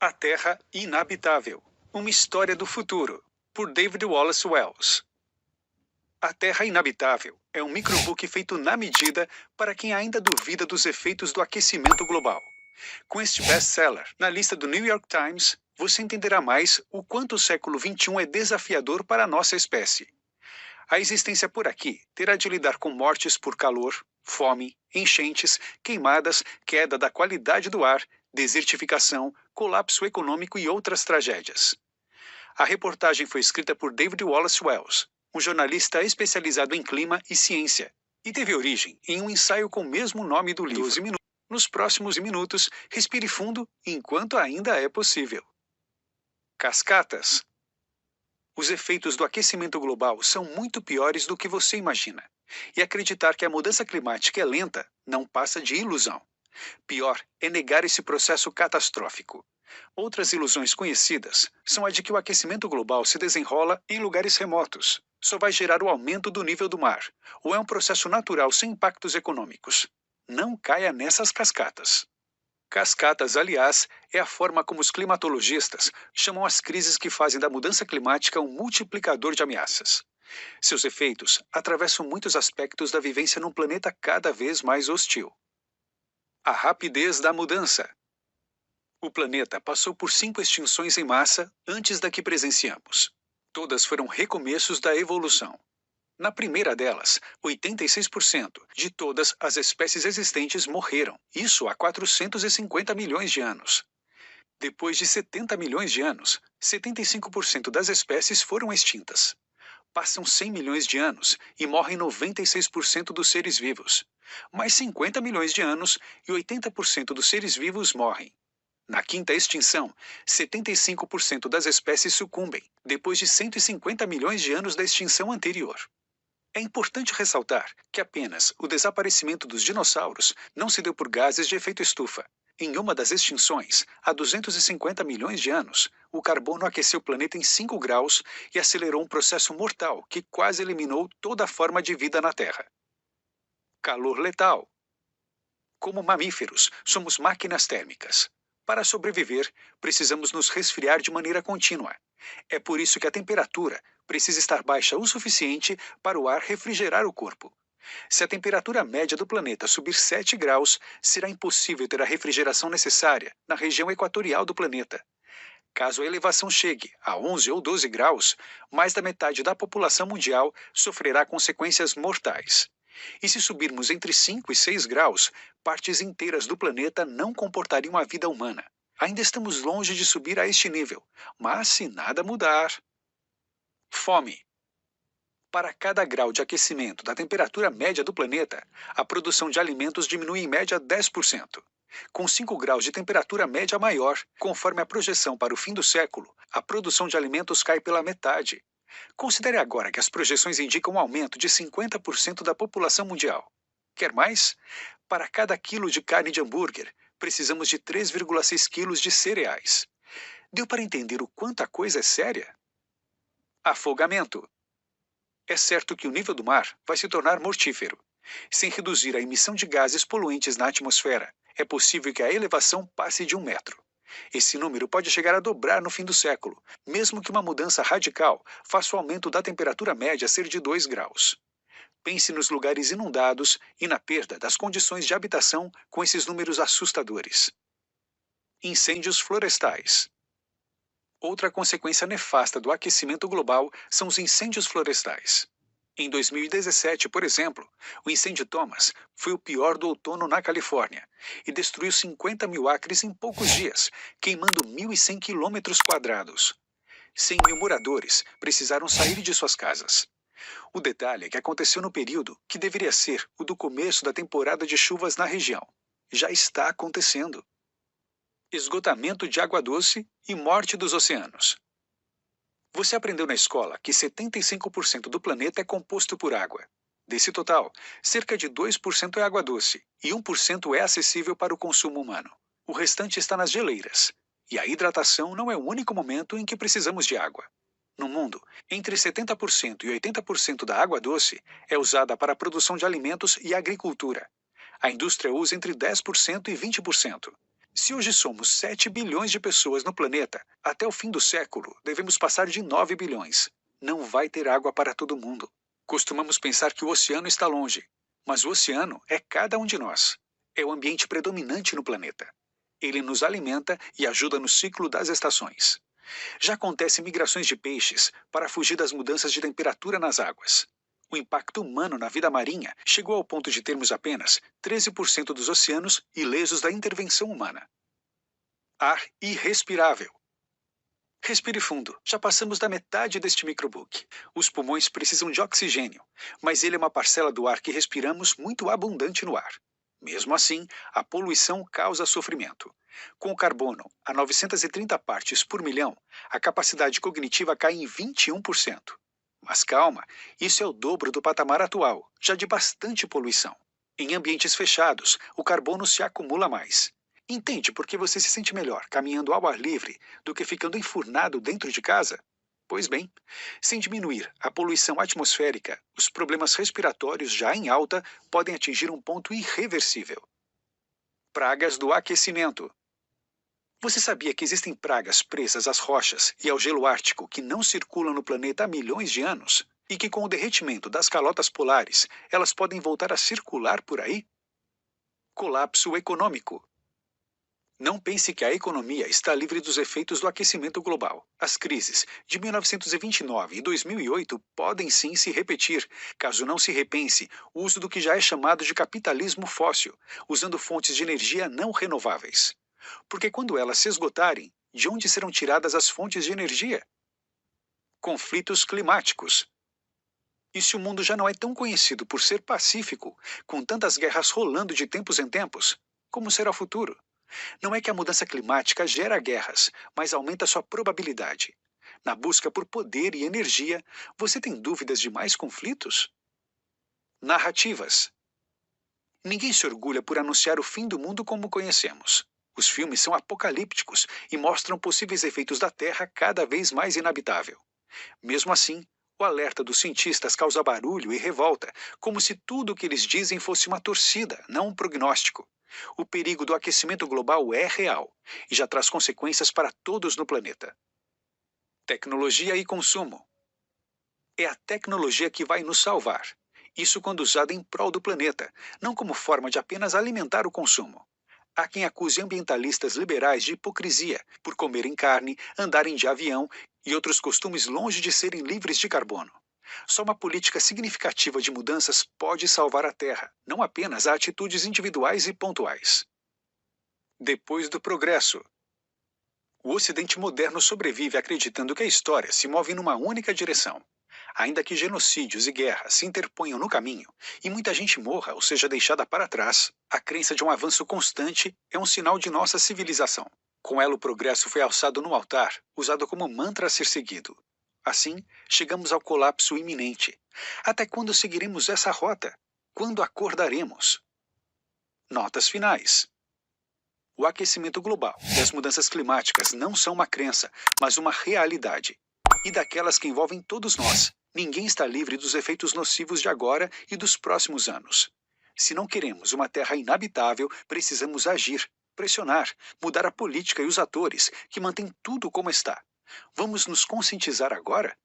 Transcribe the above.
A Terra Inabitável. Uma História do Futuro, por David Wallace Wells. A Terra Inabitável é um microbook feito na medida para quem ainda duvida dos efeitos do aquecimento global. Com este best-seller na lista do New York Times, você entenderá mais o quanto o século XXI é desafiador para a nossa espécie. A existência por aqui terá de lidar com mortes por calor, fome, enchentes, queimadas, queda da qualidade do ar, desertificação, colapso econômico e outras tragédias. A reportagem foi escrita por David Wallace Wells, um jornalista especializado em clima e ciência, e teve origem em um ensaio com o mesmo nome do livro. 12 minutos. Nos próximos minutos, respire fundo enquanto ainda é possível. Cascatas. Os efeitos do aquecimento global são muito piores do que você imagina. E acreditar que a mudança climática é lenta não passa de ilusão. Pior é negar esse processo catastrófico. Outras ilusões conhecidas são a de que o aquecimento global se desenrola em lugares remotos, só vai gerar o aumento do nível do mar, ou é um processo natural sem impactos econômicos. Não caia nessas cascatas. Cascatas, aliás, é a forma como os climatologistas chamam as crises que fazem da mudança climática um multiplicador de ameaças. Seus efeitos atravessam muitos aspectos da vivência num planeta cada vez mais hostil. A rapidez da mudança. O planeta passou por 5 extinções em massa antes da que presenciamos. Todas foram recomeços da evolução. Na primeira delas, 86% de todas as espécies existentes morreram, isso há 450 milhões de anos. Depois de 70 milhões de anos, 75% das espécies foram extintas. Passam 100 milhões de anos e morrem 96% dos seres vivos. Mais 50 milhões de anos e 80% dos seres vivos morrem. Na quinta extinção, 75% das espécies sucumbem, depois de 150 milhões de anos da extinção anterior. É importante ressaltar que apenas o desaparecimento dos dinossauros não se deu por gases de efeito estufa. Em uma das extinções, há 250 milhões de anos, o carbono aqueceu o planeta em 5 graus e acelerou um processo mortal que quase eliminou toda a forma de vida na Terra. Calor letal. Como mamíferos, somos máquinas térmicas. Para sobreviver, precisamos nos resfriar de maneira contínua. É por isso que a temperatura precisa estar baixa o suficiente para o ar refrigerar o corpo. Se a temperatura média do planeta subir 7 graus, será impossível ter a refrigeração necessária na região equatorial do planeta. Caso a elevação chegue a 11 ou 12 graus, mais da metade da população mundial sofrerá consequências mortais. E se subirmos entre 5 e 6 graus, partes inteiras do planeta não comportariam a vida humana. Ainda estamos longe de subir a este nível, mas se nada mudar... Fome. Para cada grau de aquecimento da temperatura média do planeta, a produção de alimentos diminui em média 10%. Com 5 graus de temperatura média maior, conforme a projeção para o fim do século, a produção de alimentos cai pela metade. Considere agora que as projeções indicam um aumento de 50% da população mundial. Quer mais? Para cada quilo de carne de hambúrguer, precisamos de 3,6 quilos de cereais. Deu para entender o quanto a coisa é séria? Afogamento. É certo que o nível do mar vai se tornar mortífero. Sem reduzir a emissão de gases poluentes na atmosfera, é possível que a elevação passe de 1 metro. Esse número pode chegar a dobrar no fim do século, mesmo que uma mudança radical faça o aumento da temperatura média ser de 2 graus. Pense nos lugares inundados e na perda das condições de habitação com esses números assustadores. Incêndios florestais. Outra consequência nefasta do aquecimento global são os incêndios florestais. Em 2017, por exemplo, o incêndio Thomas foi o pior do outono na Califórnia e destruiu 50 mil acres em poucos dias, queimando 1.100 quilômetros quadrados. 100 mil moradores precisaram sair de suas casas. O detalhe é que aconteceu no período que deveria ser o do começo da temporada de chuvas na região. Já está acontecendo. Esgotamento de água doce e morte dos oceanos. Você aprendeu na escola que 75% do planeta é composto por água. Desse total, cerca de 2% é água doce e 1% é acessível para o consumo humano. O restante está nas geleiras. E a hidratação não é o único momento em que precisamos de água. No mundo, entre 70% e 80% da água doce é usada para a produção de alimentos e agricultura. A indústria usa entre 10% e 20%. Se hoje somos 7 bilhões de pessoas no planeta, até o fim do século devemos passar de 9 bilhões. Não vai ter água para todo mundo. Costumamos pensar que o oceano está longe, mas o oceano é cada um de nós. É o ambiente predominante no planeta. Ele nos alimenta e ajuda no ciclo das estações. Já acontecem migrações de peixes para fugir das mudanças de temperatura nas águas. O impacto humano na vida marinha chegou ao ponto de termos apenas 13% dos oceanos ilesos da intervenção humana. Ar irrespirável. Respire fundo. Já passamos da metade deste microbook. Os pulmões precisam de oxigênio, mas ele é uma parcela do ar que respiramos muito abundante no ar. Mesmo assim, a poluição causa sofrimento. Com o carbono a 930 partes por milhão, a capacidade cognitiva cai em 21%. Mas calma, isso é o dobro do patamar atual, já de bastante poluição. Em ambientes fechados, o carbono se acumula mais. Entende por que você se sente melhor caminhando ao ar livre do que ficando enfurnado dentro de casa? Pois bem, sem diminuir a poluição atmosférica, os problemas respiratórios já em alta podem atingir um ponto irreversível. Pragas do aquecimento. Você sabia que existem pragas presas às rochas e ao gelo ártico que não circulam no planeta há milhões de anos? E que com o derretimento das calotas polares, elas podem voltar a circular por aí? Colapso econômico. Não pense que a economia está livre dos efeitos do aquecimento global. As crises de 1929 e 2008 podem sim se repetir, caso não se repense o uso do que já é chamado de capitalismo fóssil, usando fontes de energia não renováveis. Porque quando elas se esgotarem, de onde serão tiradas as fontes de energia? Conflitos climáticos. E se o mundo já não é tão conhecido por ser pacífico, com tantas guerras rolando de tempos em tempos, como será o futuro? Não é que a mudança climática gera guerras, mas aumenta sua probabilidade. Na busca por poder e energia, você tem dúvidas de mais conflitos? Narrativas. Ninguém se orgulha por anunciar o fim do mundo como conhecemos. Os filmes são apocalípticos e mostram possíveis efeitos da Terra cada vez mais inabitável. Mesmo assim, o alerta dos cientistas causa barulho e revolta, como se tudo o que eles dizem fosse uma torcida, não um prognóstico. O perigo do aquecimento global é real e já traz consequências para todos no planeta. Tecnologia e consumo. É a tecnologia que vai nos salvar. Isso quando usada em prol do planeta, não como forma de apenas alimentar o consumo. Há quem acuse ambientalistas liberais de hipocrisia por comerem carne, andarem de avião e outros costumes longe de serem livres de carbono. Só uma política significativa de mudanças pode salvar a Terra, não apenas atitudes individuais e pontuais. Depois do progresso. O Ocidente moderno sobrevive acreditando que a história se move numa única direção. Ainda que genocídios e guerras se interponham no caminho e muita gente morra ou seja deixada para trás, a crença de um avanço constante é um sinal de nossa civilização. Com ela o progresso foi alçado no altar, usado como mantra a ser seguido. Assim, chegamos ao colapso iminente. Até quando seguiremos essa rota? Quando acordaremos? Notas finais. O aquecimento global e as mudanças climáticas não são uma crença, mas uma realidade. E daquelas que envolvem todos nós. Ninguém está livre dos efeitos nocivos de agora e dos próximos anos. Se não queremos uma Terra inabitável, precisamos agir, pressionar, mudar a política e os atores que mantêm tudo como está. Vamos nos conscientizar agora?